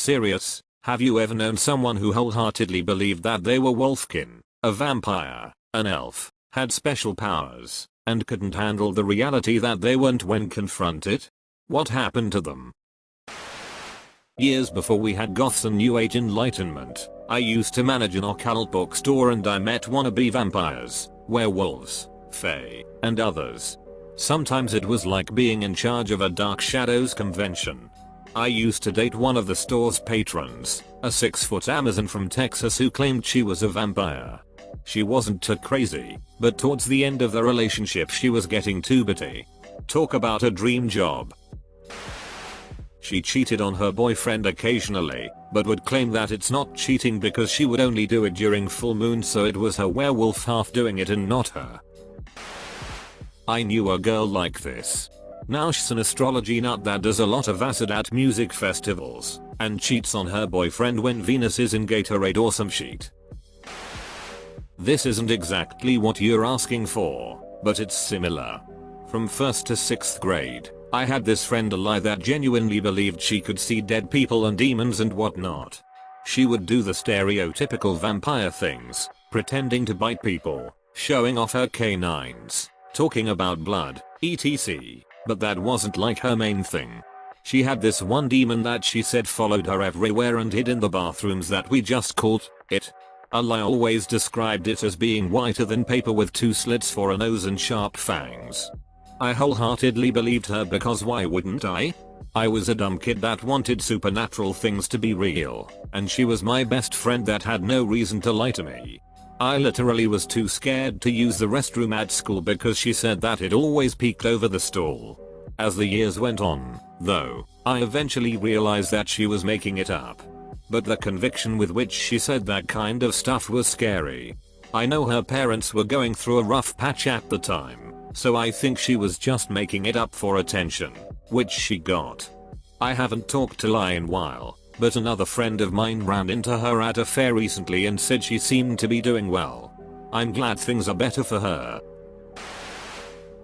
serious, have you ever known someone who wholeheartedly believed that they were wolfkin, a vampire, an elf, had special powers, and couldn't handle the reality that they weren't when confronted? What happened to them? Years before we had goths and new age enlightenment, I used to manage an occult bookstore and I met wannabe vampires, werewolves, fae, and others. Sometimes it was like being in charge of a Dark Shadows convention. I used to date one of the store's patrons, a 6-foot Amazon from Texas who claimed she was a vampire. She wasn't too crazy, but towards the end of the relationship she was getting too bitty. Talk about a dream job. She cheated on her boyfriend occasionally, but would claim that it's not cheating because she would only do it during full moon, so it was her werewolf half doing it and not her. I knew a girl like this. Now she's an astrology nut that does a lot of acid at music festivals, and cheats on her boyfriend when Venus is in Gatorade or some shit. This isn't exactly what you're asking for, but it's similar. From 1st to 6th grade, I had this friend ally that genuinely believed she could see dead people and demons and whatnot. She would do the stereotypical vampire things, pretending to bite people, showing off her canines, talking about blood, etc. But that wasn't like her main thing. She had this one demon that she said followed her everywhere and hid in the bathrooms that we just called it. Ally always described it as being whiter than paper with 2 slits for a nose and sharp fangs. I wholeheartedly believed her because why wouldn't I? I was a dumb kid that wanted supernatural things to be real, and she was my best friend that had no reason to lie to me. I literally was too scared to use the restroom at school because she said that it always peeked over the stall. As the years went on, though, I eventually realized that she was making it up. But the conviction with which she said that kind of stuff was scary. I know her parents were going through a rough patch at the time, so I think she was just making it up for attention, which she got. I haven't talked to Lie in a while, but another friend of mine ran into her at a fair recently and said she seemed to be doing well. I'm glad things are better for her.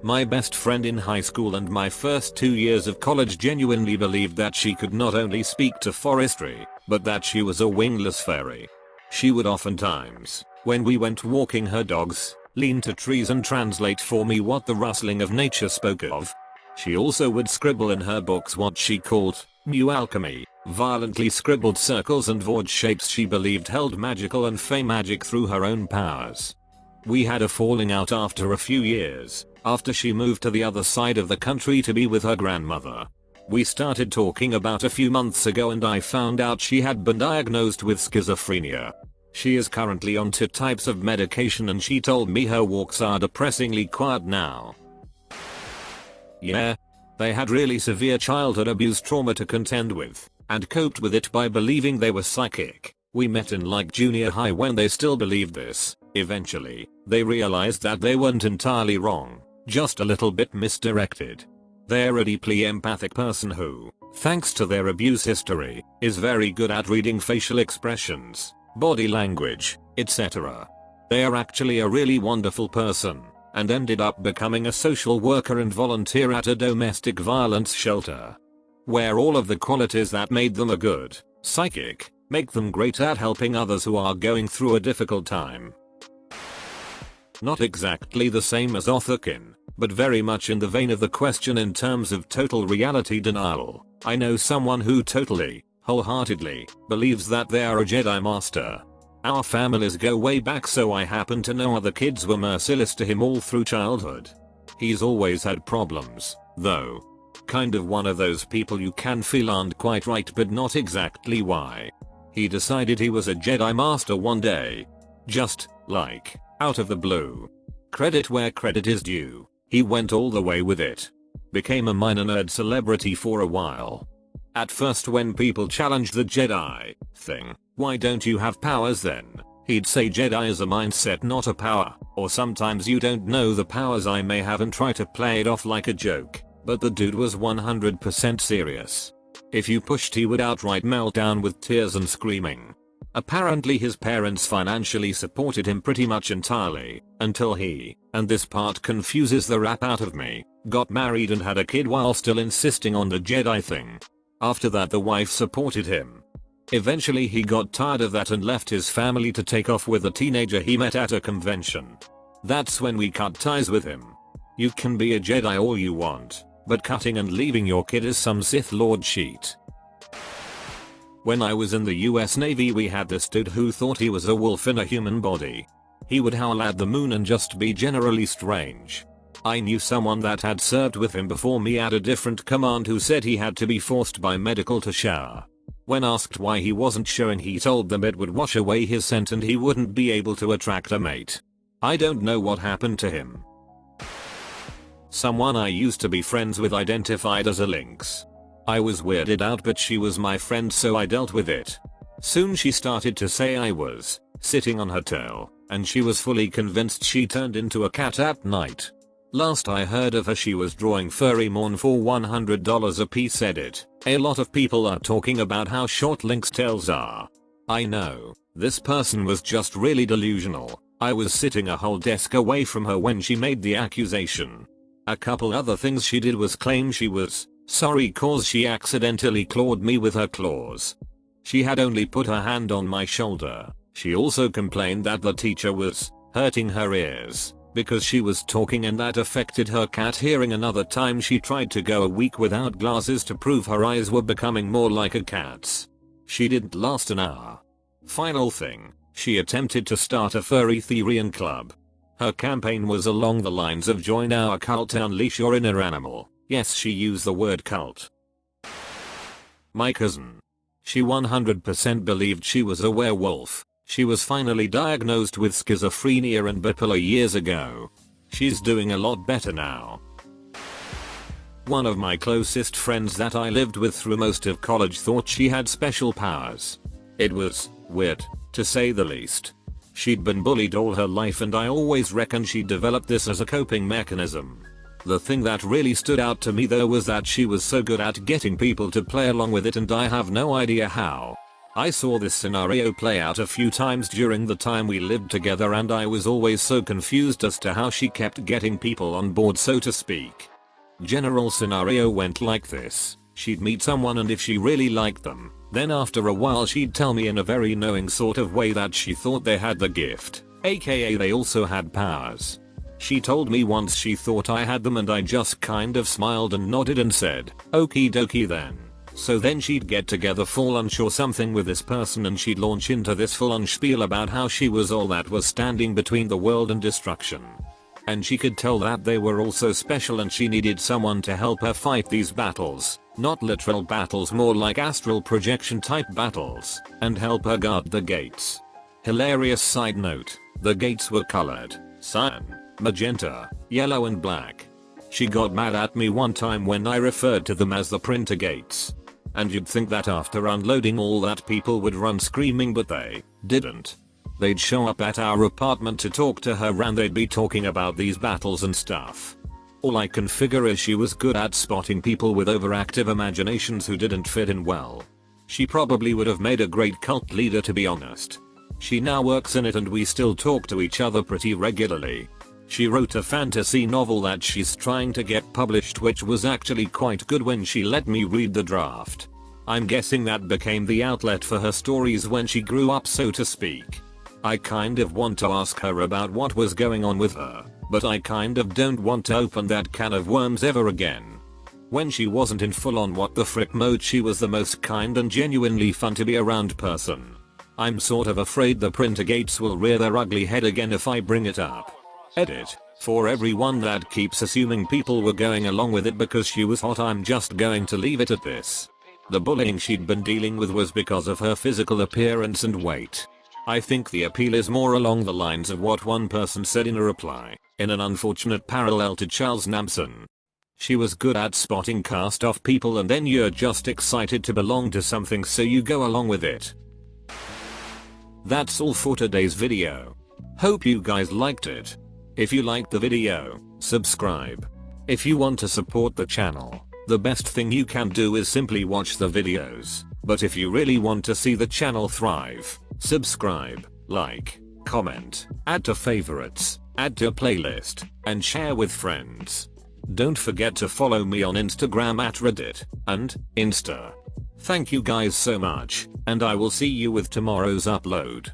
My best friend in high school and my first 2 years of college genuinely believed that she could not only speak to forestry, but that she was a wingless fairy. She would oftentimes, when we went walking her dogs, lean to trees and translate for me what the rustling of nature spoke of. She also would scribble in her books what she called new alchemy, violently scribbled circles and void shapes she believed held magical and fey magic through her own powers. We had a falling out after a few years, after she moved to the other side of the country to be with her grandmother. We started talking about a few months ago and I found out she had been diagnosed with schizophrenia. She is currently on 2 types of medication and she told me her walks are depressingly quiet now. Yeah. They had really severe childhood abuse trauma to contend with, and coped with it by believing they were psychic. We met in like junior high when they still believed this. Eventually, they realized that they weren't entirely wrong, just a little bit misdirected. They're a deeply empathic person who, thanks to their abuse history, is very good at reading facial expressions, body language, etc. They are actually a really wonderful person, and ended up becoming a social worker and volunteer at a domestic violence shelter. Where all of the qualities that made them a good psychic make them great at helping others who are going through a difficult time. Not exactly the same as Otherkin, but very much in the vein of the question in terms of total reality denial. I know someone who totally, wholeheartedly, believes that they are a Jedi Master. Our families go way back, so I happen to know other kids were merciless to him all through childhood. He's always had problems, though. Kind of one of those people you can feel aren't quite right but not exactly why. He decided he was a Jedi Master one day. Just, like, out of the blue. Credit where credit is due. He went all the way with it. Became a minor nerd celebrity for a while. At first when people challenged the Jedi thing, why don't you have powers then? He'd say Jedi is a mindset not a power, or sometimes you don't know the powers I may have, and try to play it off like a joke, but the dude was 100% serious. If you pushed he would outright melt down with tears and screaming. Apparently his parents financially supported him pretty much entirely, until he, and this part confuses the rap out of me, got married and had a kid while still insisting on the Jedi thing. After that the wife supported him. Eventually he got tired of that and left his family to take off with a teenager he met at a convention. That's when we cut ties with him. You can be a Jedi all you want, but cutting and leaving your kid is some Sith Lord shit. When I was in the US Navy we had this dude who thought he was a wolf in a human body. He would howl at the moon and just be generally strange. I knew someone that had served with him before me at a different command who said he had to be forced by medical to shower. When asked why he wasn't showering he told them it would wash away his scent and he wouldn't be able to attract a mate. I don't know what happened to him. Someone I used to be friends with identified as a lynx. I was weirded out but she was my friend so I dealt with it. Soon she started to say I was sitting on her tail, and she was fully convinced she turned into a cat at night. Last I heard of her she was drawing furry porn for $100 a piece. Edit. A lot of people are talking about how short lynx tails are. I know, this person was just really delusional. I was sitting a whole desk away from her when she made the accusation. A couple other things she did was claim she was sorry cause she accidentally clawed me with her claws. She had only put her hand on my shoulder. She also complained that the teacher was hurting her ears because she was talking and that affected her cat hearing. Another time she tried to go a week without glasses to prove her eyes were becoming more like a cat's. She didn't last an hour. Final thing, she attempted to start a furry Therian club. Her campaign was along the lines of join our cult, unleash your inner animal. Yes, she used the word cult. My cousin. She 100% believed she was a werewolf. She was finally diagnosed with schizophrenia and bipolar years ago. She's doing a lot better now. One of my closest friends that I lived with through most of college thought she had special powers. It was weird, to say the least. She'd been bullied all her life and I always reckoned she developed this as a coping mechanism. The thing that really stood out to me though was that she was so good at getting people to play along with it and I have no idea how. I saw this scenario play out a few times during the time we lived together and I was always so confused as to how she kept getting people on board, so to speak. General scenario went like this. She'd meet someone and if she really liked them, then after a while she'd tell me in a very knowing sort of way that she thought they had the gift, aka they also had powers. She told me once she thought I had them and I just kind of smiled and nodded and said, okie dokie then. So then she'd get together for lunch or something with this person and she'd launch into this full-on spiel about how she was all that was standing between the world and destruction. And she could tell that they were also special and she needed someone to help her fight these battles. Not literal battles, more like astral projection type battles, and help her guard the gates. Hilarious side note, the gates were colored cyan, magenta, yellow and black. She got mad at me one time when I referred to them as the printer gates. And you'd think that after unloading all that people would run screaming, but they didn't. They'd show up at our apartment to talk to her and they'd be talking about these battles and stuff. All I can figure is she was good at spotting people with overactive imaginations who didn't fit in well. She probably would have made a great cult leader, to be honest. She now works in it and we still talk to each other pretty regularly. She wrote a fantasy novel that she's trying to get published, which was actually quite good when she let me read the draft. I'm guessing that became the outlet for her stories when she grew up, so to speak. I kind of want to ask her about what was going on with her, but I kind of don't want to open that can of worms ever again. When she wasn't in full on what the frick mode, she was the most kind and genuinely fun to be around person. I'm sort of afraid the printer gates will rear their ugly head again if I bring it up. Edit. For everyone that keeps assuming people were going along with it because she was hot, I'm just going to leave it at this. The bullying she'd been dealing with was because of her physical appearance and weight. I think the appeal is more along the lines of what one person said in a reply, in an unfortunate parallel to Charles Manson. She was good at spotting cast off people and then you're just excited to belong to something so you go along with it. That's all for today's video. Hope you guys liked it. If you liked the video, subscribe. If you want to support the channel, the best thing you can do is simply watch the videos. But if you really want to see the channel thrive, subscribe, like, comment, add to favorites, add to playlist, and share with friends. Don't forget to follow me on Instagram at Reddit and Insta. Thank you guys so much, and I will see you with tomorrow's upload.